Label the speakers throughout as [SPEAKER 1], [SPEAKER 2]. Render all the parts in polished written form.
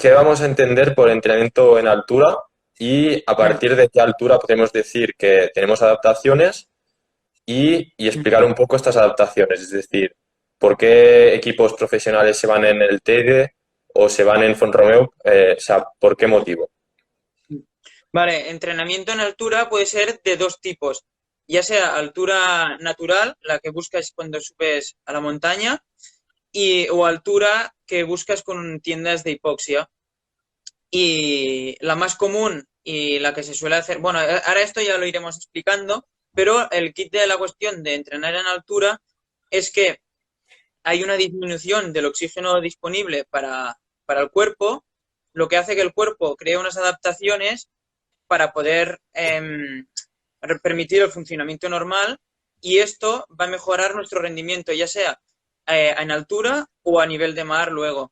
[SPEAKER 1] qué vamos a entender por entrenamiento en altura y a
[SPEAKER 2] Mm,
[SPEAKER 1] partir de qué altura podemos decir que tenemos adaptaciones y
[SPEAKER 2] mm.
[SPEAKER 1] explicar un poco estas adaptaciones, es decir, por qué equipos profesionales se van en el Teide o se van en Font-Romeu, o sea, por qué motivo.
[SPEAKER 2] Vale, entrenamiento en altura puede ser de dos tipos, ya sea altura natural, la que buscas cuando subes a la montaña, o altura que buscas con tiendas de hipoxia. Y la más común y la que se suele hacer, bueno, ahora esto ya lo iremos explicando, pero el kit de la cuestión de entrenar en altura es que hay una disminución del oxígeno disponible para el cuerpo, lo que hace que el cuerpo cree unas adaptaciones para poder permitir el funcionamiento normal y esto va a mejorar nuestro rendimiento, ya sea en altura o a nivel de mar luego.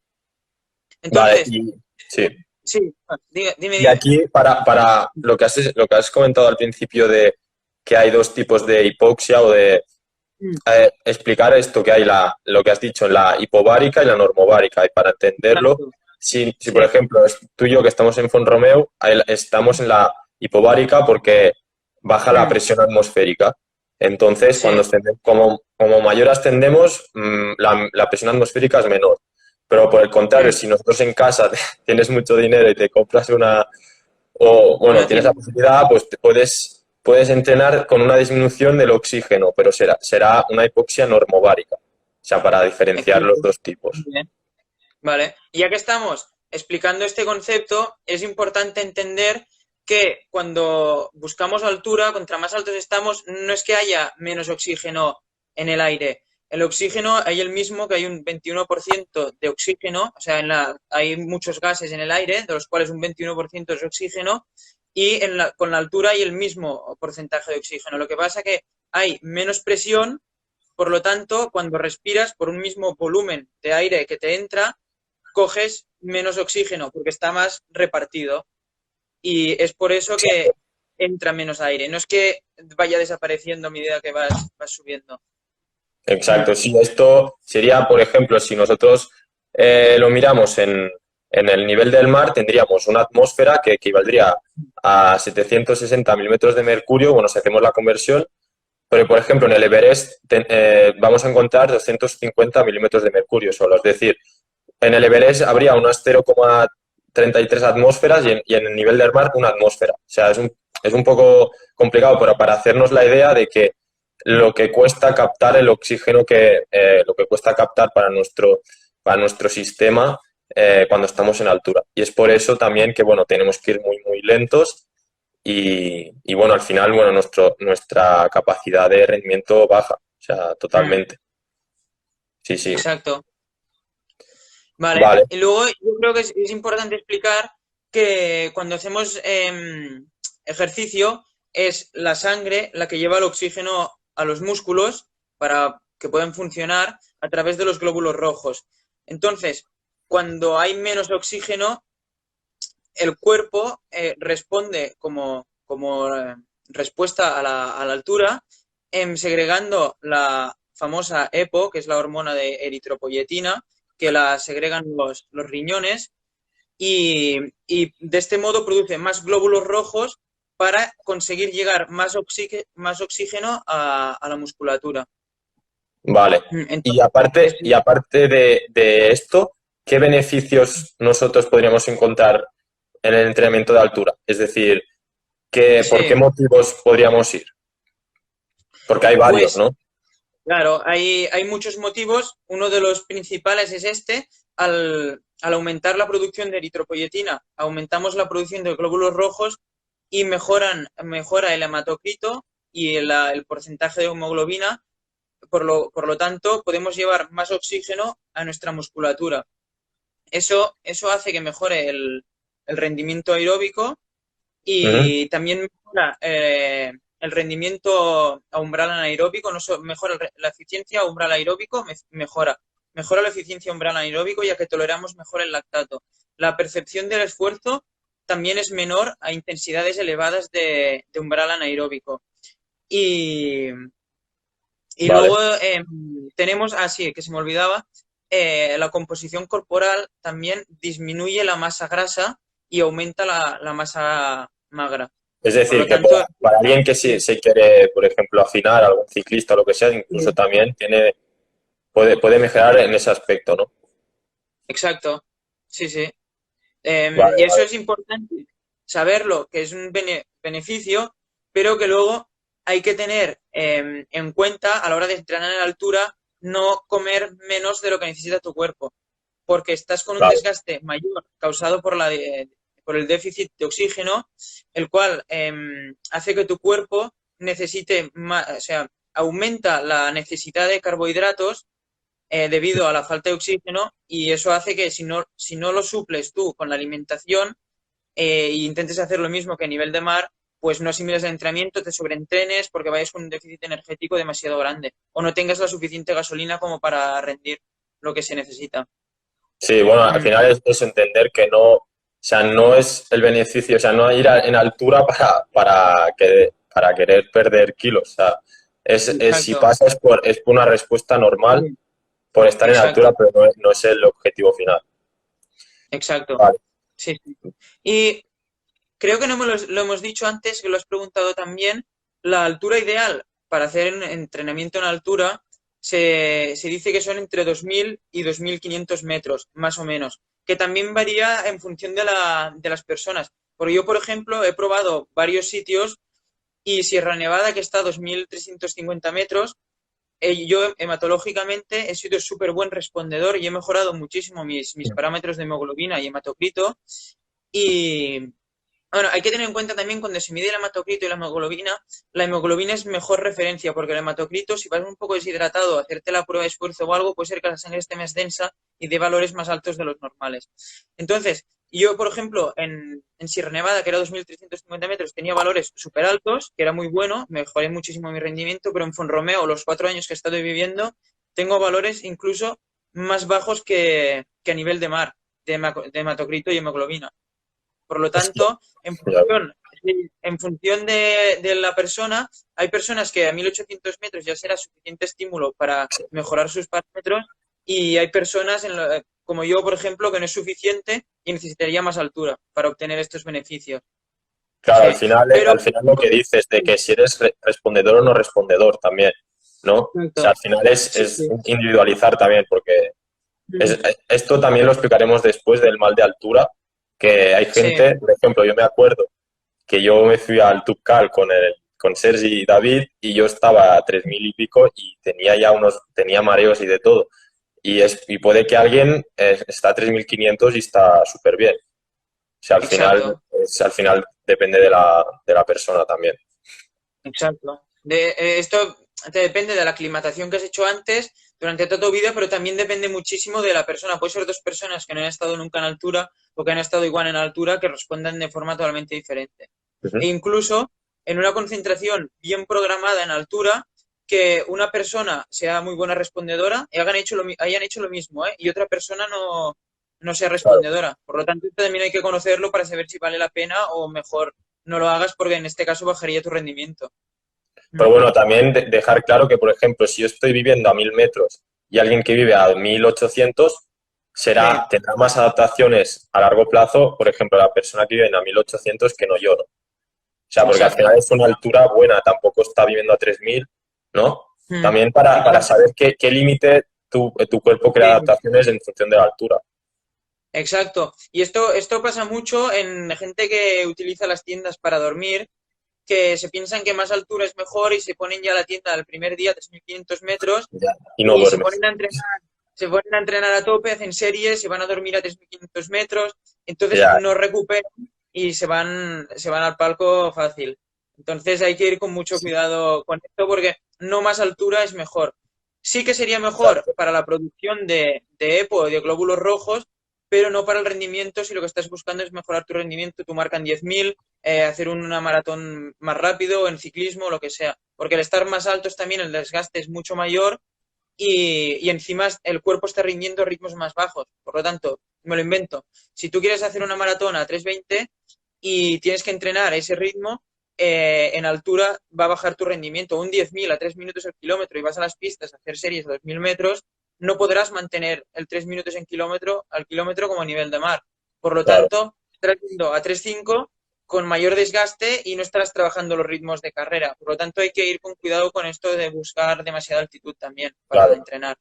[SPEAKER 1] Vale,
[SPEAKER 2] Entonces,
[SPEAKER 1] sí.
[SPEAKER 2] sí, dime,
[SPEAKER 1] Y
[SPEAKER 2] dime.
[SPEAKER 1] aquí, para lo que has comentado al principio de que hay dos tipos de hipoxia o de
[SPEAKER 2] Mm,
[SPEAKER 1] explicar esto que hay lo que has dicho, la hipovárica y la normovárica. Y para entenderlo,
[SPEAKER 2] exacto.
[SPEAKER 1] si por
[SPEAKER 2] Sí,
[SPEAKER 1] ejemplo tú y yo que estamos en Font-Romeu, estamos en la hipovárica porque baja la
[SPEAKER 2] mm,
[SPEAKER 1] presión atmosférica. Entonces,
[SPEAKER 2] sí,
[SPEAKER 1] como mayor ascendemos, la presión atmosférica es menor. Pero por el contrario,
[SPEAKER 2] mm,
[SPEAKER 1] si nosotros en casa tienes mucho dinero y te compras o bueno,
[SPEAKER 2] una
[SPEAKER 1] tienes la
[SPEAKER 2] tienda.
[SPEAKER 1] posibilidad, pues puedes entrenar con una disminución del oxígeno, pero será una hipoxia normovárica, o sea, para diferenciar los
[SPEAKER 2] Exacto.
[SPEAKER 1] dos tipos.
[SPEAKER 2] Muy bien. Vale. Y ya que estamos explicando este concepto, es importante entender que cuando buscamos altura, contra más altos estamos, no es que haya menos oxígeno en el aire. El oxígeno hay el mismo, que hay un 21% de oxígeno, o sea, hay muchos gases en el aire, de los cuales un 21% es oxígeno, y con la altura hay el mismo porcentaje de oxígeno. Lo que pasa es que hay menos presión, por lo tanto, cuando respiras por un mismo volumen de aire que te entra, coges menos oxígeno porque está más repartido y es por eso que entra menos aire. No es que vaya desapareciendo a medida que vas subiendo. Mm,
[SPEAKER 1] Exacto, sí, esto sería, por ejemplo, si nosotros lo miramos en el nivel del mar, tendríamos una atmósfera que equivaldría a 760 milímetros de mercurio, bueno, si hacemos la conversión, pero por ejemplo en el Everest vamos a encontrar 250 milímetros de mercurio solo, es decir, en el Everest habría unas 0,33 atmósferas y en el nivel del mar una atmósfera. O sea, es un poco complicado, pero para hacernos la idea de que lo que cuesta captar el oxígeno lo que cuesta captar para nuestro sistema cuando estamos en altura. Y es por eso también que, bueno, tenemos que ir muy, muy lentos y bueno, al final, bueno, nuestra capacidad de rendimiento baja, o sea,
[SPEAKER 2] mm,
[SPEAKER 1] totalmente. Sí, sí.
[SPEAKER 2] exacto. Vale.
[SPEAKER 1] Vale.
[SPEAKER 2] Y luego yo creo que es importante explicar que cuando hacemos ejercicio es la sangre la que lleva el oxígeno a los músculos para que puedan funcionar a través de los glóbulos rojos. Entonces, cuando hay menos oxígeno, el cuerpo responde como respuesta a la altura, segregando la famosa EPO, que es la hormona de eritropoyetina, que la segregan los riñones, y de este modo produce más glóbulos rojos para conseguir llegar más oxígeno a la musculatura.
[SPEAKER 1] Vale.
[SPEAKER 2] Entonces,
[SPEAKER 1] Y aparte de esto, ¿qué beneficios nosotros podríamos encontrar en el entrenamiento de altura? Es decir, ¿por qué
[SPEAKER 2] sí,
[SPEAKER 1] motivos podríamos ir? Porque hay varios,
[SPEAKER 2] pues
[SPEAKER 1] ¿no?
[SPEAKER 2] claro, hay muchos motivos. Uno de los principales es este. Al aumentar la producción de eritropoyetina, aumentamos la producción de glóbulos rojos y mejora el hematocrito y el porcentaje de hemoglobina. Por lo tanto, podemos llevar más oxígeno a nuestra musculatura. Eso hace que mejore el rendimiento aeróbico
[SPEAKER 1] Ujú.
[SPEAKER 2] y también mejora el rendimiento a umbral anaeróbico, mejora la eficiencia a umbral aeróbico, mejora la eficiencia a umbral anaeróbico ya que toleramos mejor el lactato. La percepción del esfuerzo también es menor a intensidades elevadas de umbral anaeróbico. Y, y
[SPEAKER 1] Vale.
[SPEAKER 2] luego tenemos, sí, que se me olvidaba, la composición corporal también disminuye la masa grasa y aumenta la masa magra.
[SPEAKER 1] Es
[SPEAKER 2] Por
[SPEAKER 1] decir,
[SPEAKER 2] lo
[SPEAKER 1] que
[SPEAKER 2] tanto,
[SPEAKER 1] para alguien que sí se quiere, por ejemplo, afinar, algún ciclista o lo que sea, incluso
[SPEAKER 2] sí,
[SPEAKER 1] también puede mejorar en ese aspecto, ¿no?
[SPEAKER 2] exacto, sí, sí.
[SPEAKER 1] Vale,
[SPEAKER 2] Y eso
[SPEAKER 1] vale.
[SPEAKER 2] es importante saberlo, que es un beneficio, pero que luego hay que tener en cuenta a la hora de entrenar en altura no comer menos de lo que necesita tu cuerpo, porque estás con un
[SPEAKER 1] Claro,
[SPEAKER 2] desgaste mayor causado por el déficit de oxígeno, el cual hace que tu cuerpo necesite más, o sea, aumenta la necesidad de carbohidratos debido a la falta de oxígeno y eso hace que si no lo suples tú con la alimentación e intentes hacer lo mismo que a nivel de mar, pues no asimiles el entrenamiento, te sobreentrenes porque vayas con un déficit energético demasiado grande o no tengas la suficiente gasolina como para rendir lo que se necesita.
[SPEAKER 1] sí, bueno, al
[SPEAKER 2] Mm,
[SPEAKER 1] final es entender que no, o sea, no es el beneficio, o sea, no ir en altura para querer perder kilos, o sea, si
[SPEAKER 2] exacto,
[SPEAKER 1] pasa es por una respuesta normal por estar en altura,
[SPEAKER 2] exacto,
[SPEAKER 1] pero no es el objetivo final.
[SPEAKER 2] exacto.
[SPEAKER 1] Vale.
[SPEAKER 2] Sí, sí. Y creo que no lo hemos dicho antes, que lo has preguntado también. La altura ideal para hacer un entrenamiento en altura se dice que son entre 2.000 y 2.500 metros, más o menos, que también varía en función de las personas. Porque yo, por ejemplo, he probado varios sitios y Sierra Nevada, que está a 2.350 metros, yo hematológicamente he sido súper buen respondedor y he mejorado muchísimo mis parámetros de hemoglobina y hematocrito. Y, bueno, hay que tener en cuenta también cuando se mide el hematocrito y la hemoglobina es mejor referencia, porque el hematocrito, si vas un poco deshidratado a hacerte la prueba de esfuerzo o algo, puede ser que la sangre esté más densa y dé valores más altos de los normales. Entonces, yo, por ejemplo, en Sierra Nevada, que era 2.350 metros, tenía valores súper altos, que era muy bueno, mejoré muchísimo mi rendimiento, pero en Fonromeo, los 4 años que he estado viviendo, tengo valores incluso más bajos que a nivel de mar, de hematocrito y hemoglobina. Por lo
[SPEAKER 1] Hostia,
[SPEAKER 2] tanto,
[SPEAKER 1] ya ves.
[SPEAKER 2] en función de la persona, hay personas que a 1.800 metros ya será suficiente estímulo para mejorar sus parámetros y hay personas como yo, por ejemplo, que no es suficiente y necesitaría más altura para obtener estos beneficios.
[SPEAKER 1] Claro,
[SPEAKER 2] Sí, pero
[SPEAKER 1] al final lo que dices de que si eres respondedor o no respondedor también, ¿no? O sea,
[SPEAKER 2] exacto.
[SPEAKER 1] al final
[SPEAKER 2] Sí,
[SPEAKER 1] es
[SPEAKER 2] sí.
[SPEAKER 1] individualizar también, porque
[SPEAKER 2] Mm,
[SPEAKER 1] esto también lo explicaremos después del mal de altura, que hay
[SPEAKER 2] sí,
[SPEAKER 1] gente, por ejemplo, yo me acuerdo que yo me fui al Tubcal con Sergi y David y yo estaba a 3.000 y pico y tenía mareos y de todo. Y puede que alguien está a 3.500 y está súper bien. O sea,
[SPEAKER 2] exacto.
[SPEAKER 1] al final depende de la persona también.
[SPEAKER 2] Exacto. Esto te depende de la aclimatación que has hecho antes durante toda tu vida, pero también depende muchísimo de la persona. Puede ser dos personas que no han estado nunca en altura o que han estado igual en altura que respondan de forma totalmente diferente.
[SPEAKER 1] Ujú.
[SPEAKER 2] E incluso en una concentración bien programada en altura, que una persona sea muy buena respondedora y hayan hecho lo mismo, ¿eh? Y otra persona no sea
[SPEAKER 1] Claro.
[SPEAKER 2] respondedora. Por lo tanto, esto también hay que conocerlo para saber si vale la pena o mejor no lo hagas porque en este caso bajaría tu rendimiento.
[SPEAKER 1] Pero
[SPEAKER 2] Mm,
[SPEAKER 1] bueno, también dejar claro que, por ejemplo, si yo estoy viviendo a 1.000 metros y alguien que vive a 1.800
[SPEAKER 2] sí,
[SPEAKER 1] tendrá más adaptaciones a largo plazo, por ejemplo, la persona que vive a 1.800 que no yo, ¿no? O sea, porque al final
[SPEAKER 2] exacto.
[SPEAKER 1] es una altura buena, tampoco está viviendo a 3.000, ¿no?
[SPEAKER 2] Mm,
[SPEAKER 1] También para
[SPEAKER 2] exacto.
[SPEAKER 1] saber qué límite tu cuerpo crea
[SPEAKER 2] Sí,
[SPEAKER 1] adaptaciones en función de la altura.
[SPEAKER 2] exacto. Y esto pasa mucho en gente que utiliza las tiendas para dormir, que se piensan que más altura es mejor y se ponen ya la tienda el primer día, 3.500 metros,
[SPEAKER 1] Ya. Y no
[SPEAKER 2] y
[SPEAKER 1] duermes.
[SPEAKER 2] se ponen a entrenar a tope, hacen series, se van a dormir a 3.500 metros, entonces
[SPEAKER 1] Ya,
[SPEAKER 2] no recuperan y se van al palco fácil. Entonces hay que ir con mucho cuidado con esto porque no más altura es mejor. Sí que sería mejor
[SPEAKER 1] exacto.
[SPEAKER 2] para la producción de EPO, de glóbulos rojos, pero no para el rendimiento si lo que estás buscando es mejorar tu rendimiento, tu marca en 10.000, hacer una maratón más rápido, en ciclismo, lo que sea. Porque el estar más altos también, el desgaste es mucho mayor y encima el cuerpo está rindiendo a ritmos más bajos. Por lo tanto, me lo invento. Si tú quieres hacer una maratón a 3:20 y tienes que entrenar a ese ritmo, en altura va a bajar tu rendimiento. Un 10.000 a 3 minutos el kilómetro y vas a las pistas a hacer series a 2.000 metros, no podrás mantener el 3 minutos al kilómetro como nivel de mar. Por lo
[SPEAKER 1] claro,
[SPEAKER 2] tanto, estarás yendo a 3,5 con mayor desgaste y no estarás trabajando los ritmos de carrera. Por lo tanto, hay que ir con cuidado con esto de buscar demasiada altitud también para
[SPEAKER 1] claro,
[SPEAKER 2] entrenar.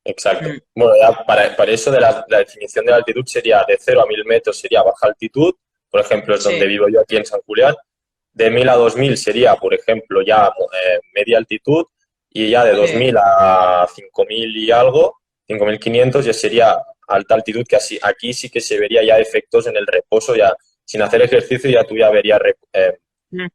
[SPEAKER 1] exacto.
[SPEAKER 2] Mm,
[SPEAKER 1] Bueno, ya para eso de la definición de la altitud sería de 0 a 1000 metros sería baja altitud, por ejemplo, es donde
[SPEAKER 2] sí,
[SPEAKER 1] vivo yo aquí en San Julián. De 1000 a 2000 sería, por ejemplo, ya media altitud, y ya de dos
[SPEAKER 2] sí,
[SPEAKER 1] mil a 5000 y algo, 5500 ya sería alta altitud, que así aquí sí que se vería ya efectos en el reposo, ya sin hacer ejercicio ya tú ya verías
[SPEAKER 2] mm,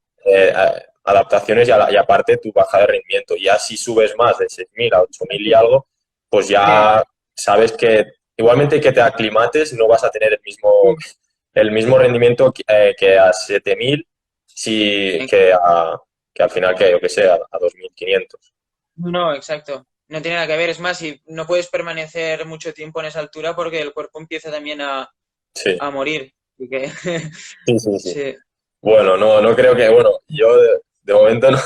[SPEAKER 1] adaptaciones y aparte tu baja de rendimiento. Ya si subes más de 6000 a 8000 y algo, pues
[SPEAKER 2] sí,
[SPEAKER 1] ya sabes que igualmente que te aclimates no vas a tener
[SPEAKER 2] sí.
[SPEAKER 1] el mismo rendimiento que a 7000 que al final que yo que sé, a 2500.
[SPEAKER 2] No, exacto. No tiene nada que ver. Es más, si no puedes permanecer mucho tiempo en esa altura porque el cuerpo empieza también
[SPEAKER 1] Sí,
[SPEAKER 2] a morir. Así que,
[SPEAKER 1] sí, sí, sí.
[SPEAKER 2] sí.
[SPEAKER 1] Bueno, no creo que, bueno, yo de momento no,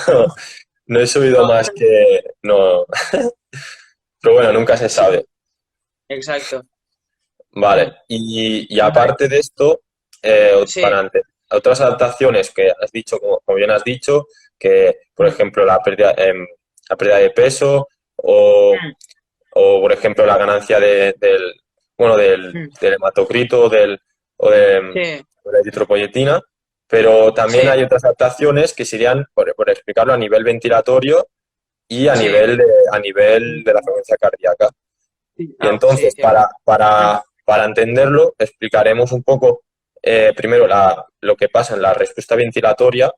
[SPEAKER 1] no he subido
[SPEAKER 2] No,
[SPEAKER 1] más que, no, pero bueno, nunca se
[SPEAKER 2] sí,
[SPEAKER 1] sabe.
[SPEAKER 2] exacto. Mm.
[SPEAKER 1] Vale, y
[SPEAKER 2] Vale.
[SPEAKER 1] aparte de esto,
[SPEAKER 2] Sí,
[SPEAKER 1] otras adaptaciones que has dicho, como bien has dicho, que por
[SPEAKER 2] mm,
[SPEAKER 1] ejemplo la pérdida de peso
[SPEAKER 2] mm,
[SPEAKER 1] o por ejemplo la ganancia bueno,
[SPEAKER 2] mm.
[SPEAKER 1] del hematocrito
[SPEAKER 2] Sí,
[SPEAKER 1] o la eritropoyetina, pero también
[SPEAKER 2] sí,
[SPEAKER 1] hay otras adaptaciones que serían, por explicarlo, a nivel ventilatorio y
[SPEAKER 2] sí.
[SPEAKER 1] a nivel de la frecuencia cardíaca.
[SPEAKER 2] Sí,
[SPEAKER 1] Y
[SPEAKER 2] sí,
[SPEAKER 1] entonces,
[SPEAKER 2] cierto. Mm,
[SPEAKER 1] para entenderlo, explicaremos un poco primero lo que pasa en la respuesta ventilatoria,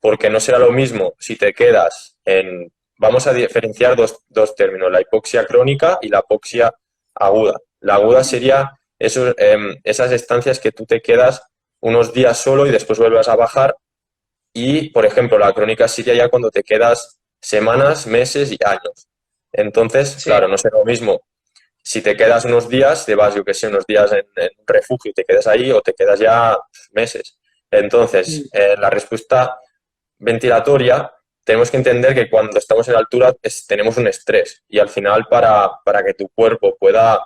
[SPEAKER 1] porque no será lo mismo si te quedas en... Vamos a diferenciar dos términos, la hipoxia crónica y la hipoxia aguda. La aguda sería esas estancias que tú te quedas unos días solo y después vuelves a bajar. Y, por ejemplo, la crónica sería ya cuando te quedas semanas, meses y años. Entonces,
[SPEAKER 2] sí,
[SPEAKER 1] claro, no será lo mismo si te quedas unos días, te vas, yo que sé, unos días en un refugio y te quedas ahí o te quedas ya meses. Entonces,
[SPEAKER 2] mm,
[SPEAKER 1] la respuesta ventilatoria, tenemos que entender que cuando estamos en altura tenemos un estrés y al final para que tu cuerpo pueda,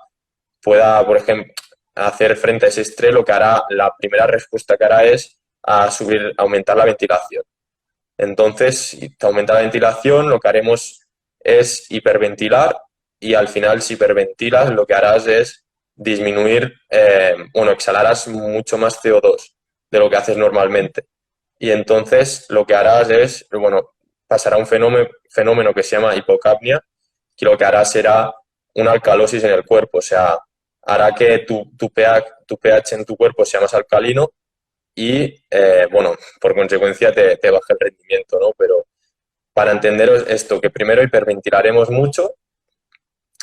[SPEAKER 1] por ejemplo, hacer frente a ese estrés, lo que hará, la primera respuesta que hará es aumentar la ventilación. Entonces, si te aumenta la ventilación, lo que haremos es hiperventilar y al final si hiperventilas lo que harás es disminuir, bueno, exhalarás mucho más CO2 de lo que haces normalmente. Y entonces lo que harás es, bueno, pasará un fenómeno que se llama hipocapnia, que lo que hará será una alcalosis en el cuerpo, o sea, hará que tu pH en tu cuerpo sea más alcalino y, bueno, por consecuencia te baja el rendimiento, ¿no? Pero para entender esto, que primero hiperventilaremos mucho,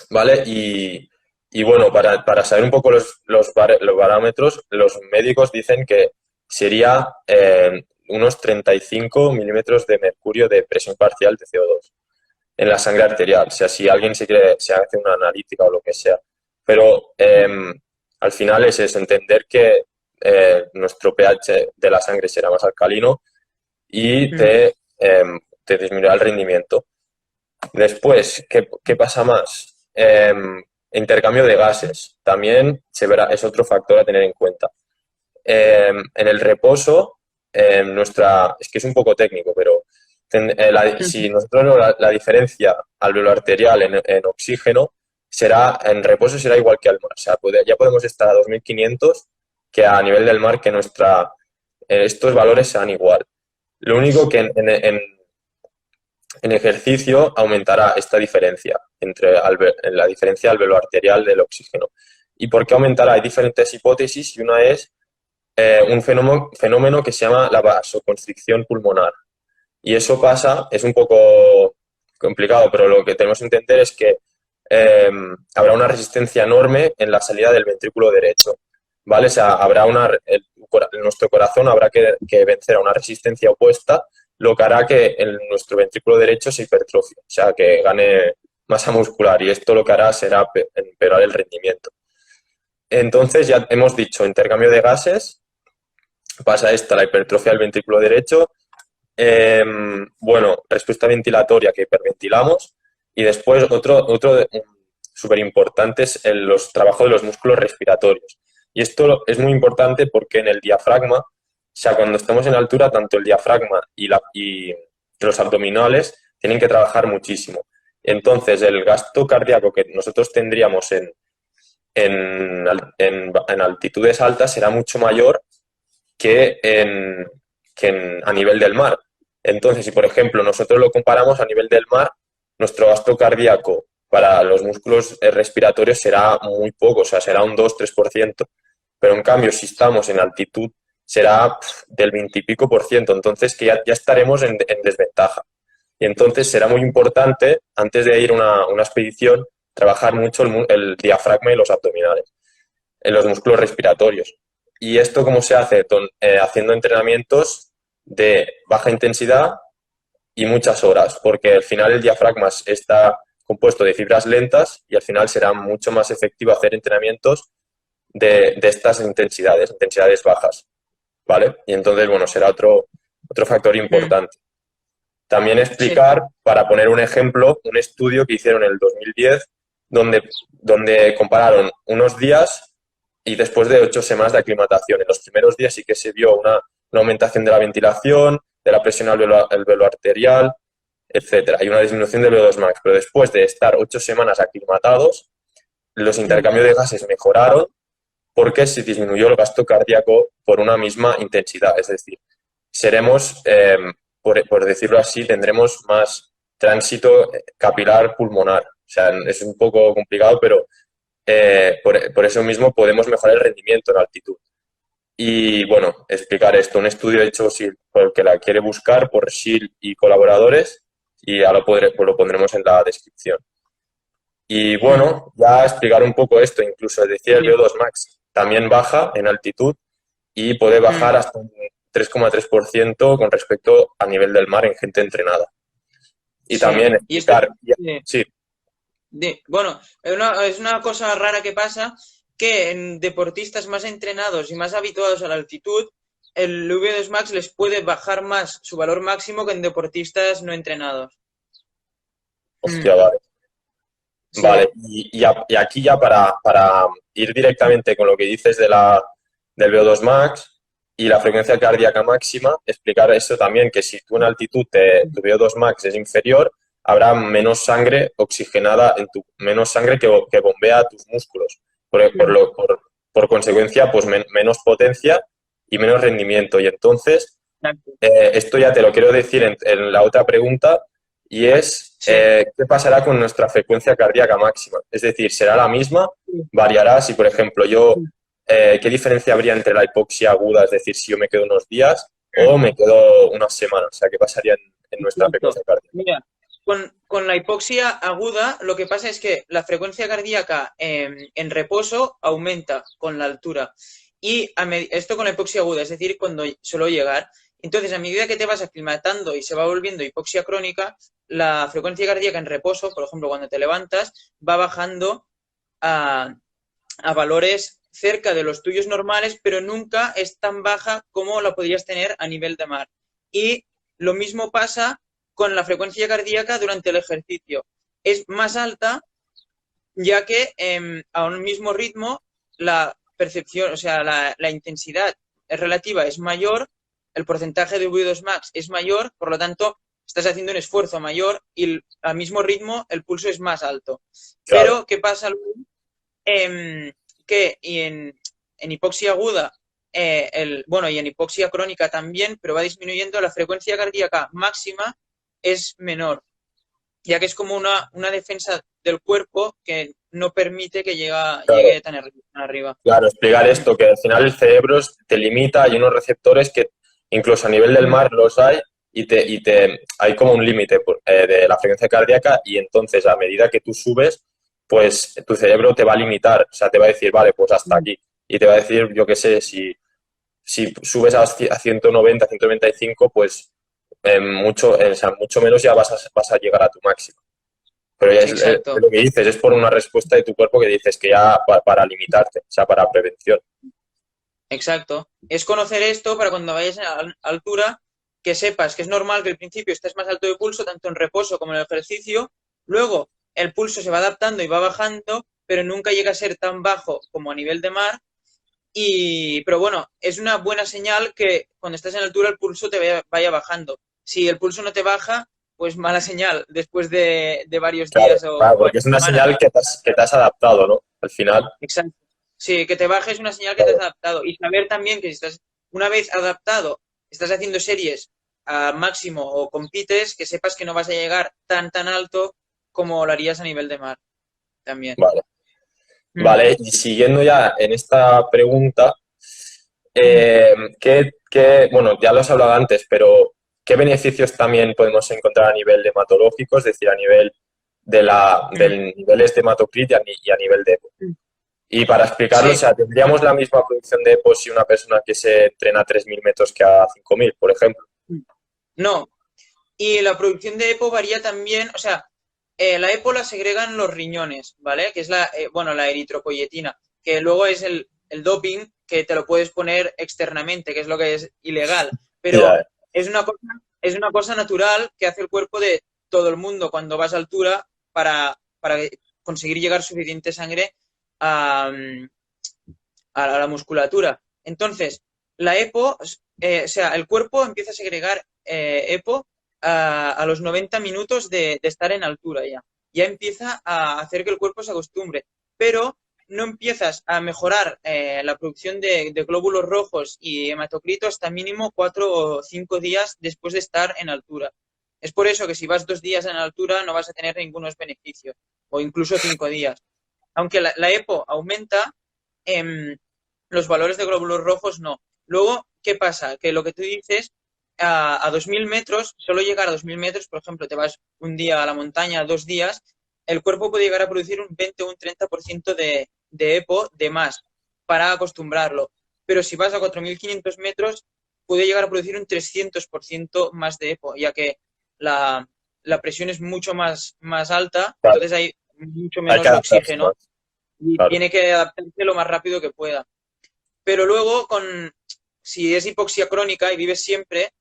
[SPEAKER 1] ¿vale? Y bueno, para saber un poco los parámetros, los médicos dicen que sería unos 35 milímetros de mercurio de presión parcial de CO2 en la sangre arterial. O sea, si alguien se hace una analítica o lo que sea. Pero al final es eso, entender que nuestro pH de la sangre será más alcalino y
[SPEAKER 2] mm,
[SPEAKER 1] te disminuirá el rendimiento. Después, ¿qué pasa más? Intercambio de gases. También se verá, es otro factor a tener en cuenta. En el reposo, es que es un poco técnico, pero si
[SPEAKER 2] mm.
[SPEAKER 1] nosotros vemos la diferencia alveolo-arterial en oxígeno, en reposo será igual que al mar. O sea, ya podemos estar a 2500 que a nivel del mar que estos valores sean igual. Lo único que en ejercicio aumentará esta diferencia entre la diferencia alveolo-arterial del oxígeno. ¿Y por qué aumentará? Hay diferentes hipótesis y una es un fenómeno que se llama la vasoconstricción pulmonar. Y eso pasa, es un poco complicado, pero lo que tenemos que entender es que habrá una resistencia enorme en la salida del ventrículo derecho, ¿vale? O sea, nuestro corazón habrá que vencer a una resistencia opuesta, lo que hará que nuestro ventrículo derecho se hipertrofie, o sea, que gane masa muscular y esto lo que hará será empeorar el rendimiento. Entonces ya hemos dicho intercambio de gases, pasa esta, la hipertrofia del ventrículo derecho, bueno, respuesta ventilatoria que hiperventilamos Y después otro súper importante es los trabajos de los músculos respiratorios. Y esto es muy importante porque en el diafragma, o sea, cuando estamos en altura, tanto el diafragma y los abdominales tienen que trabajar muchísimo. Entonces, el gasto cardíaco que nosotros tendríamos en altitudes altas será mucho mayor que, a nivel del mar. Entonces, si por ejemplo nosotros lo comparamos a nivel del mar, nuestro gasto cardíaco para los músculos respiratorios será muy poco, o sea, será un 2-3%. Pero en cambio, si estamos en altitud, será del 20 y pico por ciento. Entonces, que ya estaremos en desventaja. Y entonces será muy importante, antes de ir a una expedición, trabajar mucho el diafragma y los abdominales, en los músculos respiratorios. ¿Y esto cómo se hace? Haciendo entrenamientos de baja intensidad y muchas horas, porque al final el diafragma está compuesto de fibras lentas y al final será mucho más efectivo hacer entrenamientos de estas intensidades bajas, ¿vale? Y entonces, bueno, será otro factor importante. También explicar, para poner un ejemplo, un estudio que hicieron en el 2010, donde compararon unos días y después de 8 semanas de aclimatación. En los primeros días sí que se vio una aumentación de la ventilación, de la presión alveolar arterial, etcétera, y una disminución del VO2 max. Pero después de estar 8 semanas aclimatados, los intercambios de gases mejoraron porque se disminuyó el gasto cardíaco por una misma intensidad. Es decir, seremos, por decirlo así, tendremos más tránsito capilar pulmonar. O sea, es un poco complicado, pero por eso mismo podemos mejorar el rendimiento en altitud. Y bueno, explicar esto, un estudio hecho por el que la quiere buscar por SHIELD y colaboradores, y ya pues lo pondremos en la descripción. Y bueno, ya explicar un poco esto, incluso decir el VO2 max también baja en altitud y puede bajar hasta un 3,3% con respecto a nivel del mar en gente entrenada. Y también explicar... Sí.
[SPEAKER 2] Bueno, es una cosa rara que pasa, que en deportistas más entrenados y más habituados a la altitud, el VO2 max les puede bajar más su valor máximo que en deportistas no entrenados.
[SPEAKER 1] Hostia, vale. Sí. Vale, y aquí ya para ir directamente con lo que dices del VO2 max y la frecuencia cardíaca máxima, explicar esto también, que si tú en altitud tu VO2 max es inferior, habrá menos sangre oxigenada, menos sangre que bombea a tus músculos. Por consecuencia, pues menos potencia y menos rendimiento. Y entonces, esto ya te lo quiero decir en la otra pregunta, y es, ¿qué pasará con nuestra frecuencia cardíaca máxima? Es decir, ¿será la misma? ¿Variará? Si, por ejemplo, ¿qué diferencia habría entre la hipoxia aguda? Es decir, si yo me quedo unos días o me quedo unas semanas. O sea, ¿qué pasaría en nuestra frecuencia cardíaca?
[SPEAKER 2] Mira, con la hipoxia aguda, lo que pasa es que la frecuencia cardíaca en reposo aumenta con la altura. Y esto con la hipoxia aguda, es decir, cuando suelo llegar. Entonces, a medida que te vas aclimatando y se va volviendo hipoxia crónica, la frecuencia cardíaca en reposo, por ejemplo, cuando te levantas, va bajando a valores cerca de los tuyos normales, pero nunca es tan baja como la podrías tener a nivel de mar. Y lo mismo pasa con la frecuencia cardíaca durante el ejercicio. Es más alta, ya que a un mismo ritmo la percepción, o sea, la intensidad relativa es mayor, el porcentaje de VO2 max es mayor, por lo tanto, estás haciendo un esfuerzo mayor y al mismo ritmo el pulso es más alto. Claro. Pero, ¿qué pasa? Que en hipoxia aguda, y en hipoxia crónica también, pero va disminuyendo, la frecuencia cardíaca máxima es menor, ya que es como una defensa del cuerpo que no permite que llegue tan arriba.
[SPEAKER 1] Claro, explicar esto, que al final el cerebro te limita, hay unos receptores que incluso a nivel del mar los hay y hay como un límite de la frecuencia cardíaca, y entonces a medida que tú subes, pues tu cerebro te va a limitar, o sea, te va a decir, vale, pues hasta aquí. Y te va a decir, yo qué sé, si subes a 190, 195, pues mucho menos ya vas a llegar a tu máximo. Pero ya es lo que dices, es por una respuesta de tu cuerpo que dices que ya para limitarte, o sea, para prevención.
[SPEAKER 2] Exacto. Es conocer esto para cuando vayas a altura, que sepas que es normal que al principio estés más alto de pulso, tanto en reposo como en el ejercicio, Luego, el pulso se va adaptando y va bajando, pero nunca llega a ser tan bajo como a nivel de mar. Pero bueno, es una buena señal que cuando estás en altura el pulso te vaya bajando. Si el pulso no te baja, pues mala señal después de varios
[SPEAKER 1] Claro,
[SPEAKER 2] días o
[SPEAKER 1] claro, porque
[SPEAKER 2] varias
[SPEAKER 1] es una
[SPEAKER 2] semanas.
[SPEAKER 1] señal que te has adaptado, ¿no? Al final,
[SPEAKER 2] Exacto. Sí, que te baje es una señal que te has
[SPEAKER 1] claro,
[SPEAKER 2] adaptado. Y saber también que si estás, una vez adaptado, estás haciendo series a máximo o compites, que sepas que no vas a llegar tan alto como lo harías a nivel de mar también.
[SPEAKER 1] vale.
[SPEAKER 2] Mm,
[SPEAKER 1] Vale, y siguiendo ya en esta pregunta,
[SPEAKER 2] mm,
[SPEAKER 1] bueno, ya lo has hablado antes, pero ¿qué beneficios también podemos encontrar a nivel hematológico, es decir, a nivel
[SPEAKER 2] mm,
[SPEAKER 1] del niveles de hematocrit y a nivel de EPO?
[SPEAKER 2] mm.
[SPEAKER 1] Y para explicarlo, o
[SPEAKER 2] Sí,
[SPEAKER 1] sea, ¿tendríamos la misma producción de EPO si una persona que se entrena a 3.000 metros que a 5.000, por ejemplo?
[SPEAKER 2] no. Y la producción de EPO varía también, o sea, la EPO la segregan los riñones, ¿vale? Que es bueno, la eritropoyetina, que luego es el doping que te lo puedes poner externamente, que es lo que es ilegal. Pero
[SPEAKER 1] Ya,
[SPEAKER 2] es una cosa, es una cosa natural que hace el cuerpo de todo el mundo cuando vas a altura para conseguir llegar suficiente sangre a, a la musculatura. Entonces, la EPO, o sea, el cuerpo empieza a segregar EPO a los 90 minutos de estar en altura ya. Ya empieza a hacer que el cuerpo se acostumbre, pero no empiezas a mejorar la producción de glóbulos rojos y hematocrito hasta mínimo 4 o 5 días después de estar en altura. Es por eso que si vas 2 días en altura no vas a tener ningunos beneficios, o incluso 5 días. Aunque la EPO aumenta, eh, los valores de glóbulos rojos no. Luego, ¿qué pasa? Que lo que tú dices, a 2.000 metros, solo llegar a 2.000 metros, por ejemplo, te vas un día a la montaña, 2 días, el cuerpo puede llegar a producir un 20 o un 30% de EPO de más para acostumbrarlo. Pero si vas a 4.500 metros, puede llegar a producir un 300% más de EPO, ya que la, la presión es mucho más alta,
[SPEAKER 1] claro,
[SPEAKER 2] entonces hay mucho
[SPEAKER 1] hay que
[SPEAKER 2] menos
[SPEAKER 1] adaptarse más,
[SPEAKER 2] oxígeno y
[SPEAKER 1] claro.
[SPEAKER 2] tiene que adaptarse lo más rápido que pueda. Pero luego, si es hipoxia crónica y vives siempre,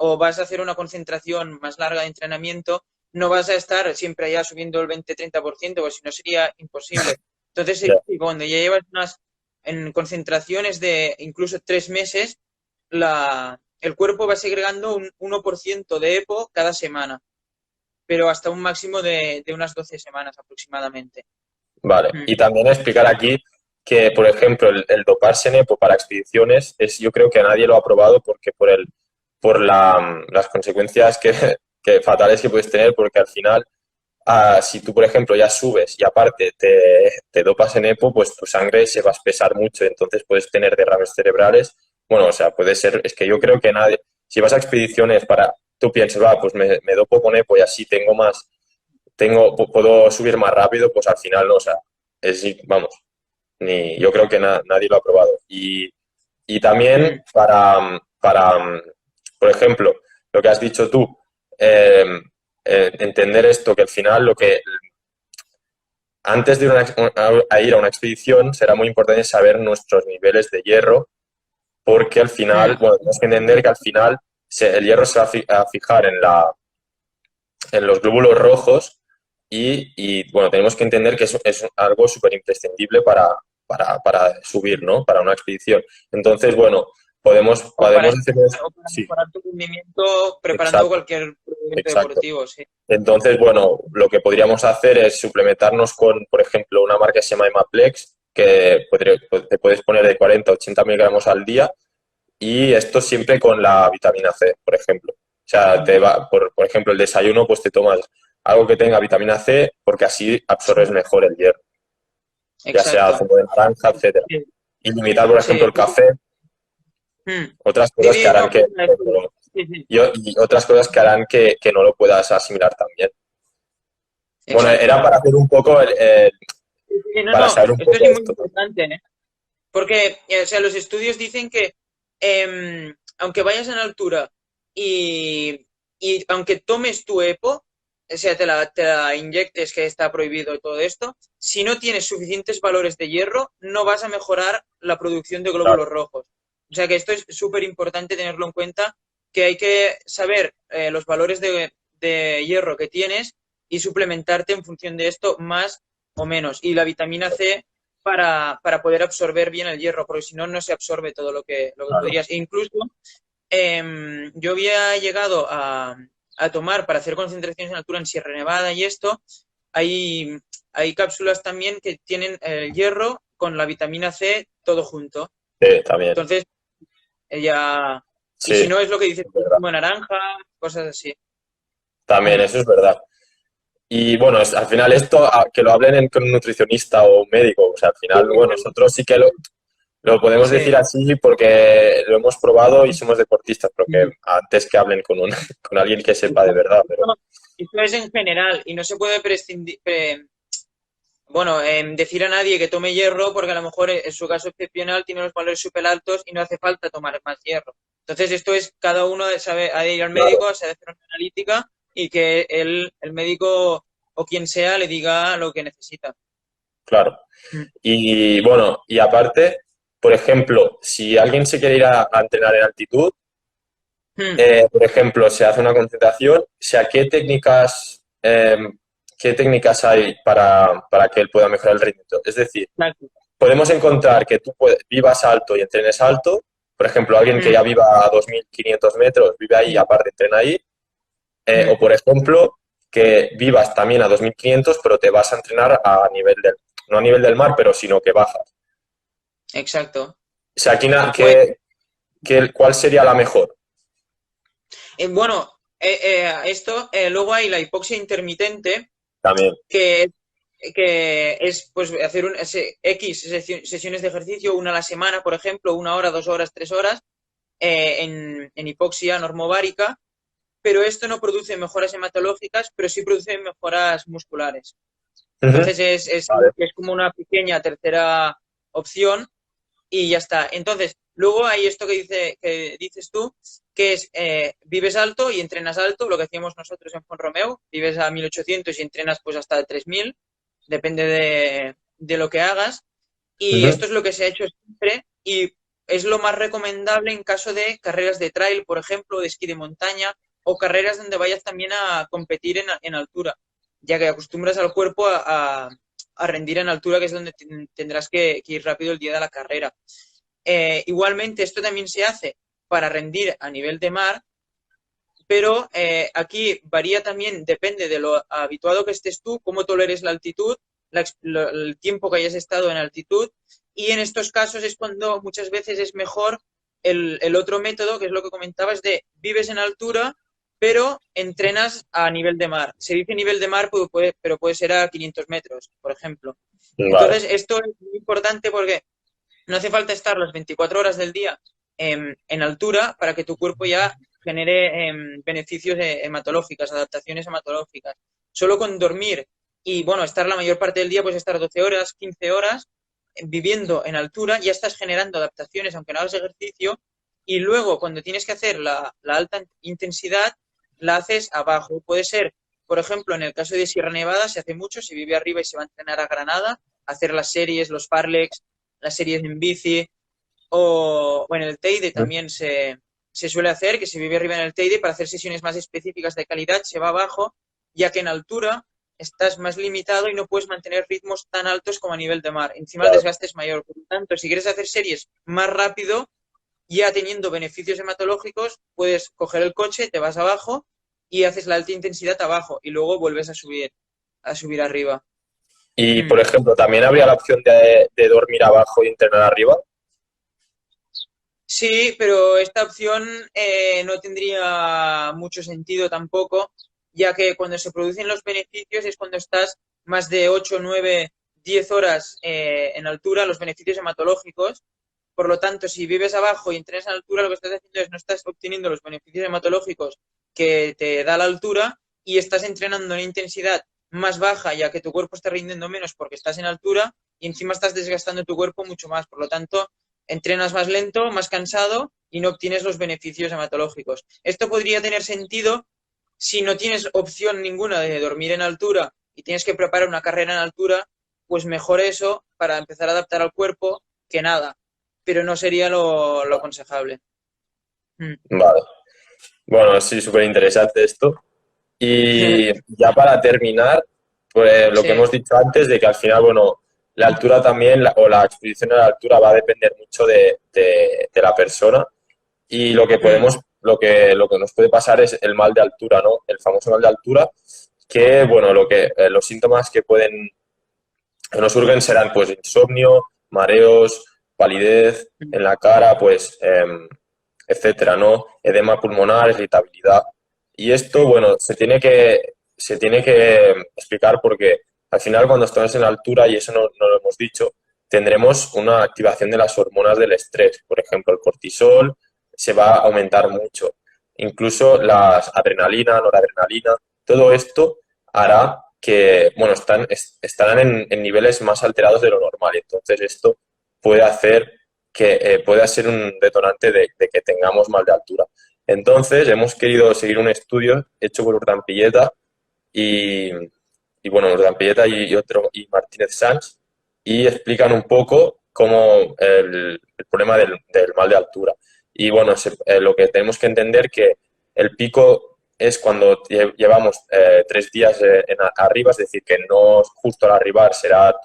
[SPEAKER 2] o vas a hacer una concentración más larga de entrenamiento, no vas a estar siempre allá subiendo el 20-30%, porque si no sería imposible. Entonces,
[SPEAKER 1] Ya.
[SPEAKER 2] cuando ya llevas en concentraciones de incluso 3 meses, el cuerpo va segregando un 1% de EPO cada semana, pero hasta un máximo de unas 12 semanas aproximadamente.
[SPEAKER 1] Vale,
[SPEAKER 2] Mm.
[SPEAKER 1] y también explicar aquí que, por ejemplo, el doparse en EPO para expediciones yo creo que nadie lo ha probado porque por las consecuencias que fatales que puedes tener, porque al final, si tú, por ejemplo, ya subes y aparte te dopas en EPO, pues tu sangre se va a espesar mucho, entonces puedes tener derrames cerebrales. Bueno, o sea, puede ser, es que yo creo que nadie, si vas a expediciones tú piensas, va, pues me dopo con EPO y así puedo subir más rápido, pues al final no, o sea, vamos, yo creo que nadie lo ha probado. Y también
[SPEAKER 2] Mm.
[SPEAKER 1] por ejemplo, lo que has dicho tú, eh, entender esto, que al final antes de ir a una expedición será muy importante saber nuestros niveles de hierro, porque al final,
[SPEAKER 2] Mm.
[SPEAKER 1] bueno, tenemos que entender que al final el hierro se va a fijar en los glóbulos rojos bueno, tenemos que entender que es algo súper imprescindible para subir, ¿no? Para una expedición. Entonces, bueno,
[SPEAKER 2] O para,
[SPEAKER 1] podemos hacer eso.
[SPEAKER 2] o para
[SPEAKER 1] Sí,
[SPEAKER 2] mejorar tu rendimiento preparando
[SPEAKER 1] exacto,
[SPEAKER 2] cualquier evento
[SPEAKER 1] exacto.
[SPEAKER 2] deportivo, sí.
[SPEAKER 1] Entonces, bueno, lo que podríamos hacer es suplementarnos con, por ejemplo, una marca que se llama Hemaplex, que te puedes poner de 40 a 80 miligramos al día, y esto siempre con la vitamina C, por ejemplo. O sea, por ejemplo, el desayuno, pues te tomas algo que tenga vitamina C porque así absorbes mejor el hierro, ya sea
[SPEAKER 2] Exacto.
[SPEAKER 1] zumo de naranja, etcétera.
[SPEAKER 2] Sí,
[SPEAKER 1] Y limitar, por ejemplo,
[SPEAKER 2] sí.
[SPEAKER 1] el café,
[SPEAKER 2] Mm.
[SPEAKER 1] otras cosas que
[SPEAKER 2] Dime
[SPEAKER 1] harán
[SPEAKER 2] una
[SPEAKER 1] que
[SPEAKER 2] cosa, sí, sí,
[SPEAKER 1] y otras cosas que harán que no lo puedas asimilar también. Bueno, era
[SPEAKER 2] exacto.
[SPEAKER 1] para hacer un poco
[SPEAKER 2] Sí, sí, no,
[SPEAKER 1] para
[SPEAKER 2] no,
[SPEAKER 1] saber un
[SPEAKER 2] esto
[SPEAKER 1] poco
[SPEAKER 2] es muy
[SPEAKER 1] esto.
[SPEAKER 2] importante, ¿eh? Porque, o sea, los estudios dicen que aunque vayas en altura y, y aunque tomes tu EPO, o sea, te la inyectes, que está prohibido todo esto, si no tienes suficientes valores de hierro, no vas a mejorar la producción de glóbulos
[SPEAKER 1] Claro,
[SPEAKER 2] rojos. O sea que esto es súper importante tenerlo en cuenta, que hay que saber los valores de hierro que tienes y suplementarte en función de esto más o menos. Y la vitamina C para poder absorber bien el hierro, porque si no, no se absorbe todo lo que
[SPEAKER 1] Claro.
[SPEAKER 2] podrías. E incluso yo había llegado a tomar para hacer concentraciones en altura en Sierra Nevada y esto, hay, hay cápsulas también que tienen el hierro con la vitamina C todo junto.
[SPEAKER 1] Sí, también.
[SPEAKER 2] Entonces, ya... Y
[SPEAKER 1] Sí,
[SPEAKER 2] si no es lo que dices,
[SPEAKER 1] es verdad.
[SPEAKER 2] zumo de naranja, cosas así.
[SPEAKER 1] También,
[SPEAKER 2] Mm.
[SPEAKER 1] eso es verdad. Y bueno, al final esto, que lo hablen con un nutricionista o un médico, o sea, al final, bueno, nosotros sí que lo podemos
[SPEAKER 2] Sí.
[SPEAKER 1] decir así porque lo hemos probado y somos deportistas, pero que antes que hablen con con alguien que sepa de verdad, pero
[SPEAKER 2] No, esto es en general y no se puede prescindir, bueno, decir a nadie que tome hierro porque a lo mejor en su caso excepcional tiene los valores súper altos y no hace falta tomar más hierro. Entonces esto es, cada uno sabe, ha de ir al
[SPEAKER 1] claro,
[SPEAKER 2] médico, se ha de hacer una analítica y que el médico o quien sea le diga lo que necesita.
[SPEAKER 1] claro.
[SPEAKER 2] Mm.
[SPEAKER 1] Y bueno, y aparte, por ejemplo, si alguien se quiere ir a entrenar en altitud,
[SPEAKER 2] Mm.
[SPEAKER 1] por ejemplo, se hace una concentración, o sea, qué técnicas hay para que él pueda mejorar el rendimiento? Es decir,
[SPEAKER 2] Exacto.
[SPEAKER 1] podemos encontrar que tú vivas alto y entrenes alto, por ejemplo, alguien que
[SPEAKER 2] Mm.
[SPEAKER 1] ya viva a 2.500 metros, vive ahí y
[SPEAKER 2] Sí.
[SPEAKER 1] aparte entrena ahí,
[SPEAKER 2] Mm.
[SPEAKER 1] o por ejemplo, que vivas también a 2.500 pero te vas a entrenar a nivel no a nivel del mar, pero sino que bajas.
[SPEAKER 2] Exacto.
[SPEAKER 1] O sea,
[SPEAKER 2] Pues,
[SPEAKER 1] ¿cuál sería la mejor?
[SPEAKER 2] bueno, esto, luego hay la hipoxia intermitente,
[SPEAKER 1] También.
[SPEAKER 2] que, que es pues hacer X sesiones de ejercicio, una a la semana, por ejemplo, 1 hora, 2 horas, 3 horas, en hipoxia normovárica, pero esto no produce mejoras hematológicas, pero sí produce mejoras musculares.
[SPEAKER 1] Ujú.
[SPEAKER 2] Entonces
[SPEAKER 1] Vale.
[SPEAKER 2] es como una pequeña tercera opción y ya está. Entonces, luego hay esto que dices tú, que es vives alto y entrenas alto, lo que hacíamos nosotros en Romeo, vives a 1800 y entrenas pues hasta 3000, depende de lo que hagas. Y
[SPEAKER 1] Ujú.
[SPEAKER 2] esto es lo que se ha hecho siempre y es lo más recomendable en caso de carreras de trail, por ejemplo, de esquí de montaña o carreras donde vayas también a competir en altura, ya que acostumbras al cuerpo a rendir en altura, que es donde tendrás que ir rápido el día de la carrera. Igualmente, esto también se hace para rendir a nivel de mar, pero aquí varía también, depende de lo habituado que estés tú, cómo toleres la altitud, el tiempo que hayas estado en altitud, y en estos casos es cuando muchas veces es mejor el otro método, que es lo que comentabas, de vives en altura, pero entrenas a nivel de mar. Se dice nivel de mar, pero puede ser a 500 metros, por ejemplo.
[SPEAKER 1] Vale.
[SPEAKER 2] Entonces, esto es muy importante porque no hace falta estar las 24 horas del día en altura para que tu cuerpo ya genere beneficios hematológicas, adaptaciones hematológicas. Solo con dormir y, bueno, estar la mayor parte del día, pues estar 12 horas, 15 horas viviendo en altura, ya estás generando adaptaciones, aunque no hagas ejercicio, y luego cuando tienes que hacer la alta intensidad, la haces abajo. Puede ser, por ejemplo, en el caso de Sierra Nevada, se hace mucho, se vive arriba y se va a entrenar a Granada, hacer las series, los Farlex, las series en bici, o en el Teide también se suele hacer, que se vive arriba en el Teide para hacer sesiones más específicas de calidad, se va abajo, ya que en altura estás más limitado y no puedes mantener ritmos tan altos como a nivel de mar. Encima el
[SPEAKER 1] Claro.
[SPEAKER 2] desgaste es mayor. Por lo tanto, si quieres hacer series más rápido, ya teniendo beneficios hematológicos, puedes coger el coche, te vas abajo y haces la alta intensidad abajo y luego vuelves a subir arriba.
[SPEAKER 1] Y,
[SPEAKER 2] Mm.
[SPEAKER 1] por ejemplo, también habría la opción de dormir abajo y entrenar arriba.
[SPEAKER 2] Sí, pero esta opción no tendría mucho sentido tampoco, ya que cuando se producen los beneficios es cuando estás más de 8, 9, 10 horas en altura, los beneficios hematológicos. Por lo tanto, si vives abajo y entrenas en altura, lo que estás haciendo es no estás obteniendo los beneficios hematológicos que te da la altura y estás entrenando en intensidad más baja, ya que tu cuerpo está rindiendo menos porque estás en altura y encima estás desgastando tu cuerpo mucho más. Por lo tanto, entrenas más lento, más cansado y no obtienes los beneficios hematológicos. Esto podría tener sentido si no tienes opción ninguna de dormir en altura y tienes que preparar una carrera en altura, pues mejor eso para empezar a adaptar al cuerpo que nada, pero no sería lo aconsejable. Mm.
[SPEAKER 1] Vale. Bueno, sí, súper interesante esto. Y ya para terminar, pues lo que
[SPEAKER 2] Sí.
[SPEAKER 1] hemos dicho antes, de que al final, bueno, la altura también, o la exposición a la altura va a depender mucho de la persona. Y lo que
[SPEAKER 2] Mm,
[SPEAKER 1] podemos, lo que nos puede pasar es el mal de altura, ¿no? El famoso mal de altura, que, bueno, los síntomas que nos surgen serán, pues, insomnio, mareos, palidez
[SPEAKER 2] mm,
[SPEAKER 1] en la cara, pues, etcétera, ¿no? Edema pulmonar, irritabilidad. Y esto, bueno, se tiene que explicar porque al final cuando estamos en altura, y eso no lo hemos dicho, tendremos una activación de las hormonas del estrés. Por ejemplo, el cortisol se va a aumentar mucho. Incluso las adrenalina, noradrenalina, todo esto hará que, bueno, estarán en niveles más alterados de lo normal. Entonces, esto puede hacer que pueda ser un detonante de que tengamos mal de altura. Entonces, hemos querido seguir un estudio hecho por Urdampilleta y, y bueno, Urdampilleta y Martínez Sanz, y explican un poco cómo el problema del mal de altura. Y bueno, lo que tenemos que entender que el pico es cuando llevamos 3 días arriba, es decir, que no justo al arribar será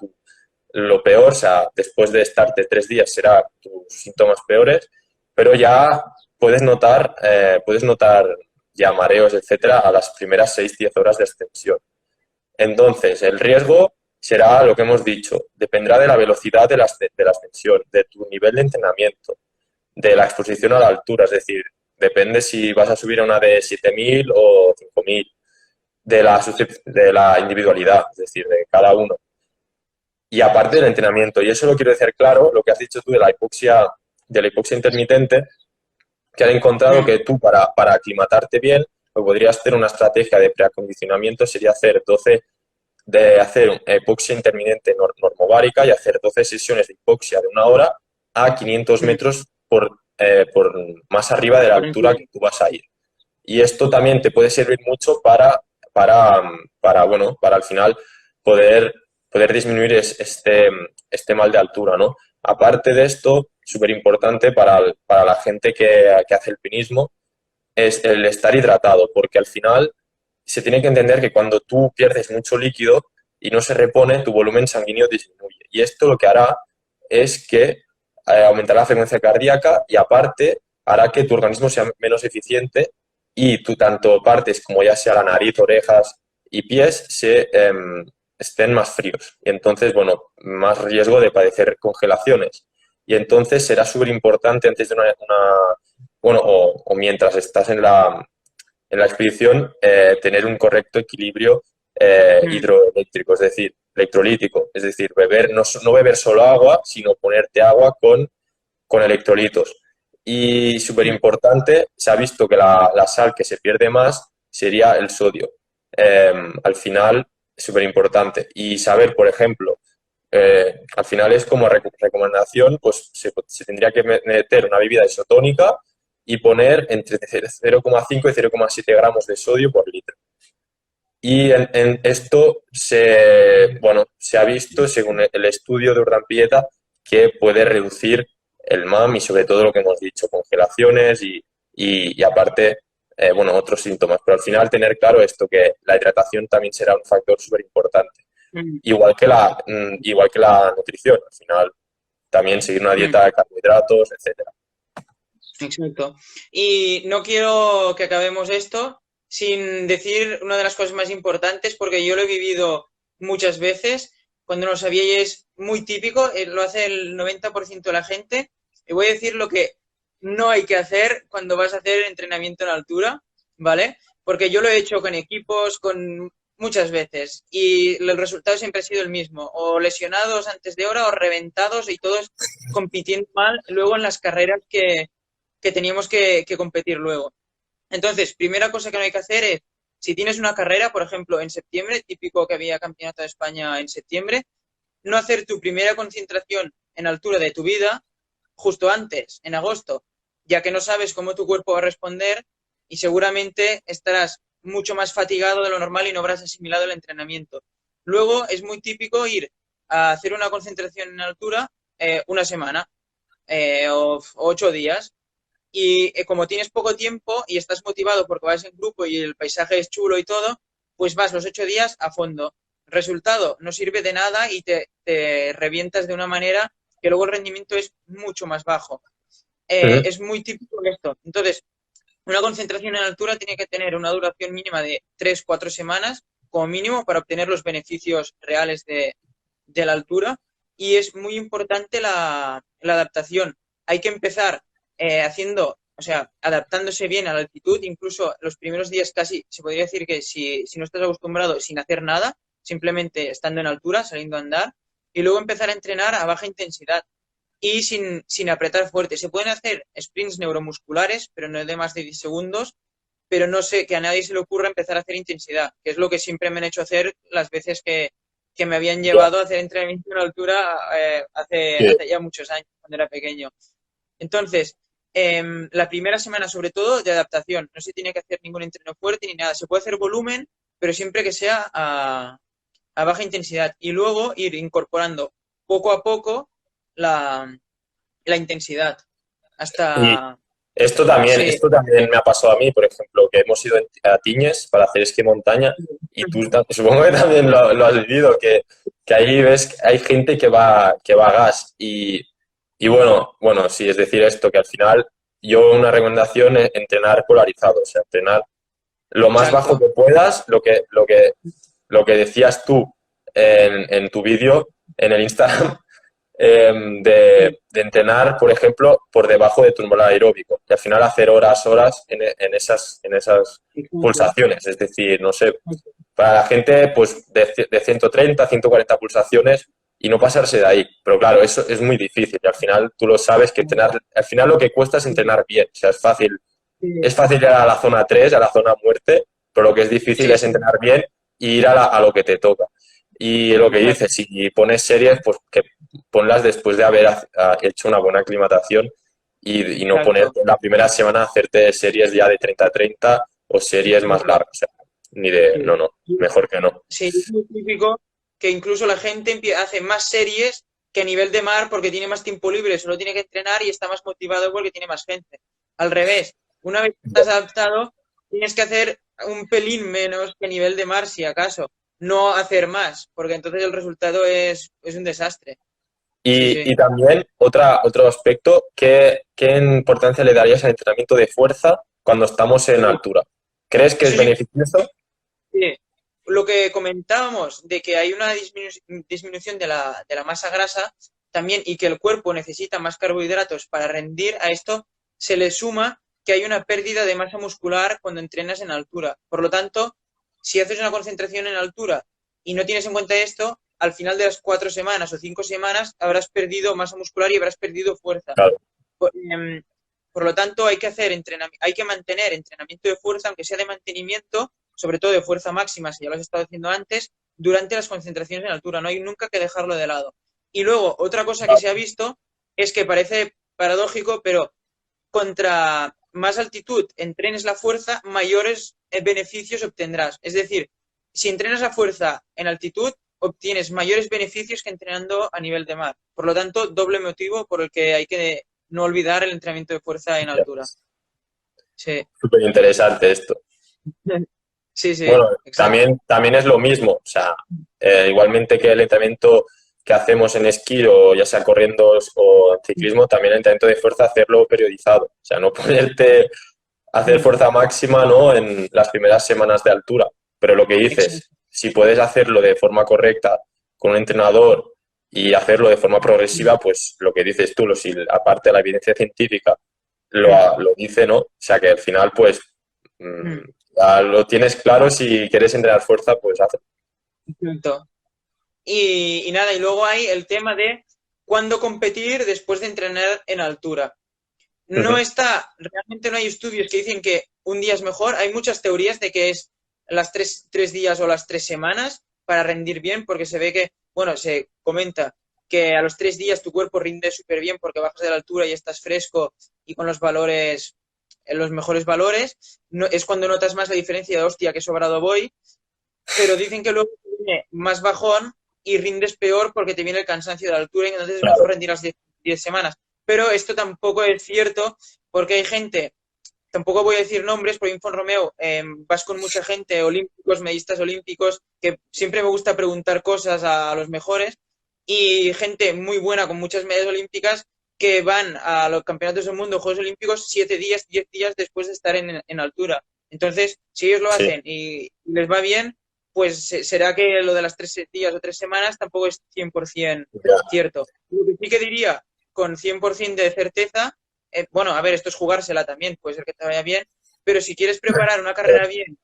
[SPEAKER 1] lo peor, o sea, después de estarte 3 días será tus síntomas peores, pero ya puedes notar ya mareos, etcétera, a las primeras 6-10 horas de extensión. Entonces, el riesgo será lo que hemos dicho, dependerá de la velocidad de la ascensión, de tu nivel de entrenamiento, de la exposición a la altura, es decir, depende si vas a subir a una de 7.000 o 5.000, de la individualidad, es decir, de cada uno. Y aparte del entrenamiento, y eso lo quiero decir claro, lo que has dicho tú de la hipoxia intermitente, que han encontrado
[SPEAKER 2] mm,
[SPEAKER 1] que tú para aclimatarte bien, lo que podrías hacer una estrategia de preacondicionamiento sería hacer hipoxia intermitente normovárica y hacer 12 sesiones de hipoxia de 1 hora a 500
[SPEAKER 2] mm.
[SPEAKER 1] metros por más arriba de la
[SPEAKER 2] Por
[SPEAKER 1] altura
[SPEAKER 2] encima.
[SPEAKER 1] que tú vas a ir. Y esto también te puede servir mucho bueno, para al final poder, poder disminuir este mal de altura, ¿no? Aparte de esto, súper importante para la gente que hace alpinismo, es el estar hidratado, porque al final se tiene que entender que cuando tú pierdes mucho líquido y no se repone, tu volumen sanguíneo disminuye. Y esto lo que hará es que aumentará la frecuencia cardíaca y aparte hará que tu organismo sea menos eficiente y tú tanto partes como ya sea la nariz, orejas y pies estén más fríos. Y entonces, bueno, más riesgo de padecer congelaciones. Y entonces será súper importante antes de bueno, o mientras estás en la expedición, tener un correcto equilibrio
[SPEAKER 2] Mm,
[SPEAKER 1] hidroeléctrico, es decir, electrolítico. Es decir, no beber solo agua, sino ponerte agua con electrolitos. Y súper
[SPEAKER 2] mm,
[SPEAKER 1] importante, se ha visto que la sal que se pierde más sería el sodio. Al final, súper importante. Y saber, por ejemplo, al final es como recomendación, pues se tendría que meter una bebida isotónica y poner entre 0,5 y 0,7 gramos de sodio por litro. Y en esto bueno, se ha visto, según el estudio de Urdampilleta, que puede reducir el MAM y sobre todo lo que hemos dicho, congelaciones y aparte, bueno, otros síntomas. Pero al final tener claro esto, que la hidratación también será un factor súper importante.
[SPEAKER 2] mm,
[SPEAKER 1] Igual que la nutrición, al final también seguir una
[SPEAKER 2] mm.
[SPEAKER 1] dieta de carbohidratos, etcétera.
[SPEAKER 2] Exacto. Y no quiero que acabemos esto sin decir una de las cosas más importantes, porque yo lo he vivido muchas veces. Cuando no lo sabía y es muy típico, lo hace el 90% de la gente. Y voy a decir lo que no hay que hacer cuando vas a hacer entrenamiento en altura, ¿vale? Porque yo lo he hecho con equipos, con muchas veces, y el resultado siempre ha sido el mismo, o lesionados antes de hora o reventados y todos compitiendo mal luego en las carreras que teníamos que competir luego. Entonces, primera cosa que no hay que hacer es, si tienes una carrera, por ejemplo, en septiembre, típico que había Campeonato de España en septiembre, no hacer tu primera concentración en altura de tu vida justo antes, en agosto, ya que no sabes cómo tu cuerpo va a responder y seguramente estarás mucho más fatigado de lo normal y no habrás asimilado el entrenamiento. Luego es muy típico ir a hacer una concentración en altura una semana o 8 días Y como tienes poco tiempo y estás motivado porque vas en grupo y el paisaje es chulo y todo, pues vas los 8 días a fondo. Resultado, no sirve de nada y te revientas de una manera que luego el rendimiento es mucho más bajo.
[SPEAKER 1] Ujú.
[SPEAKER 2] Es muy típico esto. Entonces, una concentración en altura tiene que tener una duración mínima de 3 4 semanas como mínimo para obtener los beneficios reales de la altura. Y es muy importante la adaptación. Hay que empezar haciendo, o sea, adaptándose bien a la altitud. Incluso los primeros días casi se podría decir que si no estás acostumbrado, sin hacer nada, simplemente estando en altura, saliendo a andar, y luego empezar a entrenar a baja intensidad y sin apretar fuerte. Se pueden hacer sprints neuromusculares, pero no de más de 10 segundos, pero no sé, que a nadie se le ocurra empezar a hacer intensidad, que es lo que siempre me han hecho hacer las veces que me habían
[SPEAKER 1] Ya.
[SPEAKER 2] llevado a hacer entrenamiento en altura
[SPEAKER 1] Sí.
[SPEAKER 2] hace ya muchos años, cuando era pequeño. Entonces, la primera semana, sobre todo, de adaptación. No se tiene que hacer ningún entreno fuerte ni nada. Se puede hacer volumen, pero siempre que sea a baja intensidad. Y luego ir incorporando poco a poco la, la intensidad.
[SPEAKER 1] Y
[SPEAKER 2] Hasta. Sí.
[SPEAKER 1] esto también me ha pasado a mí, por ejemplo, que hemos ido a Tiñes para hacer esquí montaña y tú supongo que también lo has vivido, que ahí ves que hay gente que va a gas y bueno, sí, es decir esto, que al final yo una recomendación es entrenar polarizado, o sea, entrenar lo más bajo
[SPEAKER 2] Exacto.
[SPEAKER 1] que puedas, lo que decías tú en tu vídeo, en el Instagram, de entrenar, por ejemplo, por debajo de tu umbral aeróbico. Y al final hacer horas en esas pulsaciones. Es decir, no sé, para la gente, pues de 130, 140 pulsaciones y no pasarse de ahí. Pero claro, eso es muy difícil. Y al final tú lo sabes que entrenar, al final lo que cuesta es entrenar bien. O sea, es fácil ir a la zona 3 a la zona muerte, pero lo que es difícil
[SPEAKER 2] Sí,
[SPEAKER 1] es
[SPEAKER 2] sí,
[SPEAKER 1] entrenar bien y ir a lo que te toca. Y lo que
[SPEAKER 2] exacto.
[SPEAKER 1] dices, si pones series, pues que ponlas después de haber hecho una buena aclimatación y no
[SPEAKER 2] Exacto.
[SPEAKER 1] ponerte la primera semana a hacerte series ya de 30-30 o series más
[SPEAKER 2] Exacto.
[SPEAKER 1] largas. O sea, ni de,
[SPEAKER 2] Sí.
[SPEAKER 1] no, mejor que no.
[SPEAKER 2] Sí, es muy típico que incluso la gente hace más series que a nivel de mar porque tiene más tiempo libre, solo tiene que entrenar y está más motivado porque tiene más gente. Al revés, una vez que estás adaptado, tienes que hacer un pelín menos que a nivel de mar, si acaso, no hacer más, porque entonces el resultado es un desastre. Sí, sí.
[SPEAKER 1] Y también otro aspecto, ¿qué importancia le darías al entrenamiento de fuerza cuando estamos en altura? ¿Crees que es
[SPEAKER 2] Eso es
[SPEAKER 1] beneficioso?
[SPEAKER 2] Sí, lo que comentábamos de que hay una disminución de la masa grasa también y que el cuerpo necesita más carbohidratos para rendir, a esto se le suma que hay una pérdida de masa muscular cuando entrenas en altura. Por lo tanto, si haces una concentración en altura y no tienes en cuenta esto, al final de las 4 semanas o 5 semanas habrás perdido masa muscular y habrás perdido fuerza.
[SPEAKER 1] Claro,
[SPEAKER 2] Por lo tanto, hay que mantener entrenamiento de fuerza, aunque sea de mantenimiento, sobre todo de fuerza máxima, si ya lo has estado haciendo antes, durante las concentraciones en altura. No hay nunca que dejarlo de lado. Y luego, otra cosa que se ha visto es que parece paradójico, pero contra más altitud entrenes la fuerza, mayores beneficios obtendrás. Es decir, si entrenas la fuerza en altitud, obtienes mayores beneficios que entrenando a nivel de mar. Por lo tanto, doble motivo por el que hay que no olvidar el entrenamiento de fuerza en altura. Sí,
[SPEAKER 1] súper interesante esto.
[SPEAKER 2] sí, sí,
[SPEAKER 1] Bueno,
[SPEAKER 2] exacto.
[SPEAKER 1] también es lo mismo. O sea, igualmente que el entrenamiento que hacemos en esquí o ya sea corriendo o en ciclismo, también el entrenamiento de fuerza hacerlo periodizado. O sea, no ponerte a hacer fuerza máxima, ¿no? En las primeras semanas de altura. Pero lo que dices,
[SPEAKER 2] Exacto.
[SPEAKER 1] si puedes hacerlo de forma correcta con un entrenador y hacerlo de forma progresiva, pues lo que dices tú, si aparte de la evidencia científica lo dice, ¿no? O sea que al final, pues ya lo tienes claro, si quieres entrenar fuerza, pues hazlo.
[SPEAKER 2] Exacto. Y nada, y luego hay el tema de cuándo competir después de entrenar en altura. No
[SPEAKER 1] Ujú.
[SPEAKER 2] está, realmente no hay estudios que dicen que un día es mejor. Hay muchas teorías de que es las 3 días o las 3 semanas para rendir bien, porque se ve que, bueno, se comenta que a los 3 días tu cuerpo rinde súper bien porque bajas de la altura y estás fresco y con los valores, los mejores valores. No, es cuando notas más la diferencia de hostia, que sobrado voy, pero dicen que luego te viene más bajón y rindes peor porque te viene el cansancio de la altura y entonces es mejor
[SPEAKER 1] Claro,
[SPEAKER 2] rendir las 10 semanas. Pero esto tampoco es cierto porque hay gente, tampoco voy a decir nombres, pero en Fonromeo vas con mucha gente, olímpicos, medistas olímpicos, que siempre me gusta preguntar cosas a los mejores, y gente muy buena con muchas medallas olímpicas que van a los campeonatos del mundo, Juegos Olímpicos, 7 días, 10 días después de estar en altura. Entonces, si ellos lo
[SPEAKER 1] Sí,
[SPEAKER 2] hacen y les va bien, pues será que lo de las 3 días o 3 semanas tampoco es 100%
[SPEAKER 1] ya,
[SPEAKER 2] cierto. Lo que sí que diría con 100% de certeza, bueno, a ver, esto es jugársela también, puede ser que te vaya bien, pero si quieres preparar una carrera bien,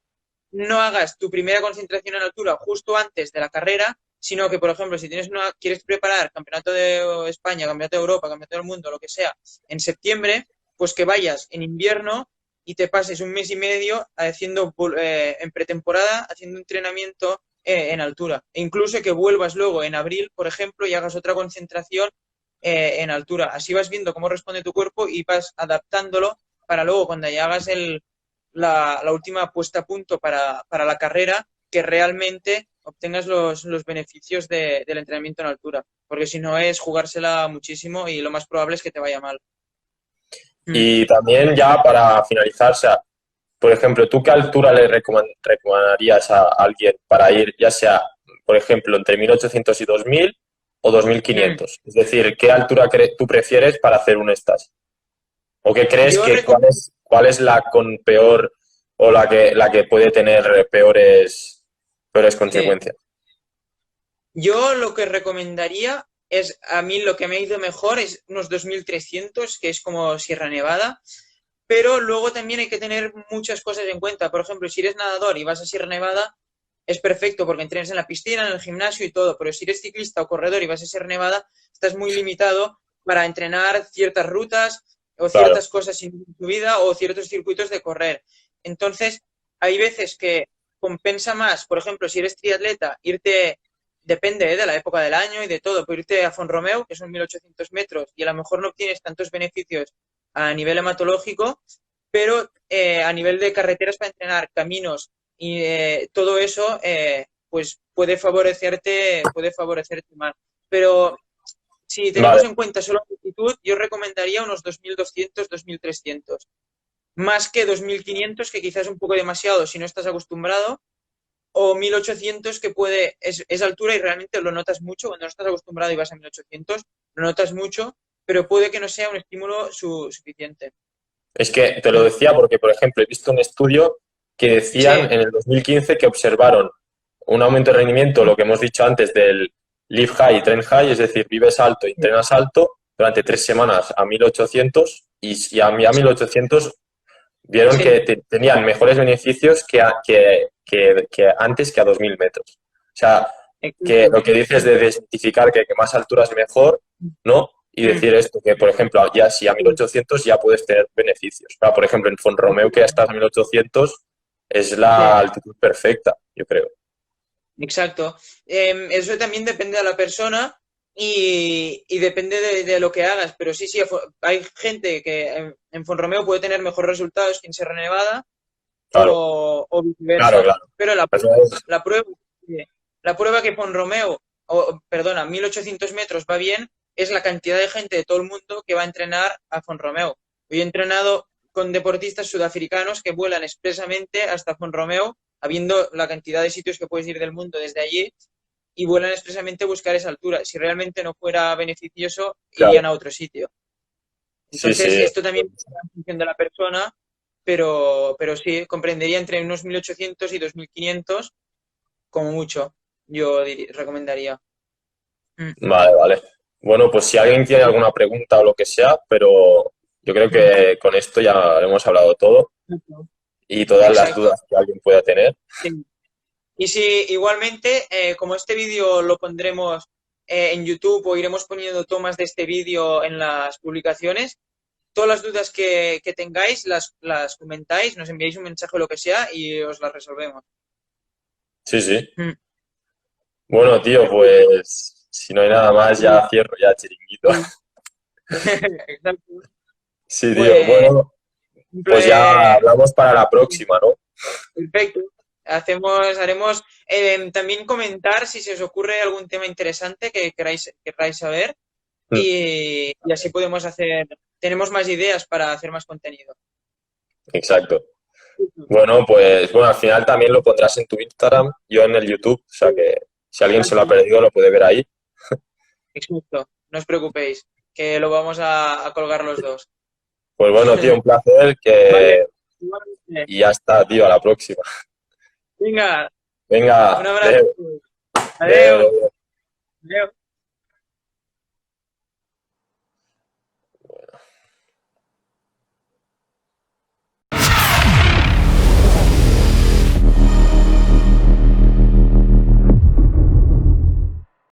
[SPEAKER 2] no hagas tu primera concentración en altura justo antes de la carrera, sino que, por ejemplo, si quieres preparar campeonato de España, campeonato de Europa, campeonato del mundo, lo que sea, en septiembre, pues que vayas en invierno y te pases un mes y medio haciendo en pretemporada, haciendo entrenamiento en altura. E incluso que vuelvas luego en abril, por ejemplo, y hagas otra concentración en altura. Así vas viendo cómo responde tu cuerpo y vas adaptándolo para luego, cuando ya hagas la última puesta a punto para la carrera, que realmente obtengas los beneficios del entrenamiento en altura. Porque si no es jugársela muchísimo y lo más probable es que te vaya mal. Mm.
[SPEAKER 1] y también ya para finalizar, o sea, por ejemplo, ¿tú qué altura le recomendarías a alguien para ir, ya sea, por ejemplo, entre 1800 y 2000 o
[SPEAKER 2] Mm.
[SPEAKER 1] 2500? Es decir, ¿qué altura tú prefieres para hacer un stage? ¿O qué crees
[SPEAKER 2] Yo,
[SPEAKER 1] que cuál es la con peor o la que puede tener peores
[SPEAKER 2] sí.
[SPEAKER 1] consecuencias?
[SPEAKER 2] Yo lo que recomendaría es, a mí lo que me ha ido mejor es unos 2300, que es como Sierra Nevada, pero luego también hay que tener muchas cosas en cuenta. Por ejemplo, si eres nadador y vas a Sierra Nevada, es perfecto porque entrenas en la piscina, en el gimnasio y todo, pero si eres ciclista o corredor y vas a Sierra Nevada, estás muy limitado para entrenar ciertas rutas o
[SPEAKER 1] Claro,
[SPEAKER 2] ciertas cosas en tu vida o ciertos circuitos de correr. Entonces, hay veces que compensa más, por ejemplo, si eres triatleta, irte, depende de la época del año y de todo, pero irte a Fonromeu, que son 1800 metros, y a lo mejor no obtienes tantos beneficios a nivel hematológico, pero a nivel de carreteras para entrenar, caminos y todo eso, pues puede favorecerte más. Pero si tenemos
[SPEAKER 1] vale.
[SPEAKER 2] en cuenta solo la altitud, yo recomendaría unos 2200, 2300, más que 2500, que quizás es un poco demasiado si no estás acostumbrado, o 1800, que es altura y realmente lo notas mucho cuando no estás acostumbrado y vas a 1800, lo notas mucho, pero puede que no sea un estímulo suficiente.
[SPEAKER 1] Es que te lo
[SPEAKER 2] Mm.
[SPEAKER 1] decía porque, por ejemplo, he visto un estudio que decían
[SPEAKER 2] Sí.
[SPEAKER 1] en el 2015 que observaron un aumento de rendimiento, lo que hemos dicho antes, del live high y train high, es decir, vives alto y entrenas alto durante 3 semanas a 1800 y a 1800 vieron que
[SPEAKER 2] Sí,
[SPEAKER 1] tenían mejores beneficios que antes que a 2000 metros. O sea, que
[SPEAKER 2] exacto.
[SPEAKER 1] lo que dices
[SPEAKER 2] Mm.
[SPEAKER 1] de desmitificar que más altura es mejor, ¿no? Y
[SPEAKER 2] Mm.
[SPEAKER 1] decir esto, que por ejemplo, ya si a 1800 ya puedes tener beneficios. Claro, por ejemplo, en Fonromeu, que ya estás a 1800, es la
[SPEAKER 2] Sí,
[SPEAKER 1] altitud perfecta, yo creo.
[SPEAKER 2] exacto. Eso también depende de la persona y depende de lo que hagas, pero sí, sí, hay gente que en Fonromeo puede tener mejores resultados que en Sierra Nevada
[SPEAKER 1] Claro,
[SPEAKER 2] o
[SPEAKER 1] claro,
[SPEAKER 2] viceversa.
[SPEAKER 1] claro.
[SPEAKER 2] Pero
[SPEAKER 1] Al final
[SPEAKER 2] la prueba, la prueba que Fonromeo, perdona, 1800 metros va bien, es la cantidad de gente de todo el mundo que va a entrenar a Fonromeo. Yo he entrenado con deportistas sudafricanos que vuelan expresamente hasta Fonromeo, habiendo la cantidad de sitios que puedes ir del mundo desde allí, y vuelan expresamente a buscar esa altura. Si realmente no fuera beneficioso, irían
[SPEAKER 1] claro.
[SPEAKER 2] a otro sitio.
[SPEAKER 1] Sí,
[SPEAKER 2] Entonces,
[SPEAKER 1] sí.
[SPEAKER 2] esto también va en función de la persona, pero sí, comprendería entre unos 1800 y 2500 como mucho, yo recomendaría. Mm.
[SPEAKER 1] Vale, vale. Bueno, pues si alguien tiene alguna pregunta o lo que sea, pero yo creo
[SPEAKER 2] Mm.
[SPEAKER 1] que con esto ya hemos hablado todo y todas las
[SPEAKER 2] Exacto.
[SPEAKER 1] dudas que alguien pueda tener.
[SPEAKER 2] Sí. Y si igualmente, como este vídeo lo pondremos en YouTube o iremos poniendo tomas de este vídeo en las publicaciones, todas las dudas que tengáis las comentáis, nos enviáis un mensaje o lo que sea y os las resolvemos.
[SPEAKER 1] Sí, sí.
[SPEAKER 2] Mm.
[SPEAKER 1] Bueno, tío,
[SPEAKER 2] Perfecto.
[SPEAKER 1] pues si no hay nada más, ya cierro ya chiringuito.
[SPEAKER 2] Sí. Exacto.
[SPEAKER 1] Sí, tío.
[SPEAKER 2] Pues,
[SPEAKER 1] Bueno, pues ya
[SPEAKER 2] cumple-
[SPEAKER 1] hablamos para la próxima, ¿no?
[SPEAKER 2] perfecto. Haremos también comentar si se os ocurre algún tema interesante que queráis saber y así podemos tenemos más ideas para hacer más contenido.
[SPEAKER 1] Exacto. Bueno, pues bueno, al final también lo pondrás en tu Instagram, yo en el YouTube, o sea que si alguien se lo ha perdido lo puede ver ahí.
[SPEAKER 2] Exacto, no os preocupéis, que lo vamos a colgar los dos.
[SPEAKER 1] Pues bueno, tío, un placer
[SPEAKER 2] Vale, igualmente.
[SPEAKER 1] y ya está, tío, a la próxima.
[SPEAKER 2] Venga,
[SPEAKER 1] Venga,
[SPEAKER 2] un abrazo.
[SPEAKER 1] adeu,
[SPEAKER 2] Adiós.
[SPEAKER 1] adeu.
[SPEAKER 2] Adiós.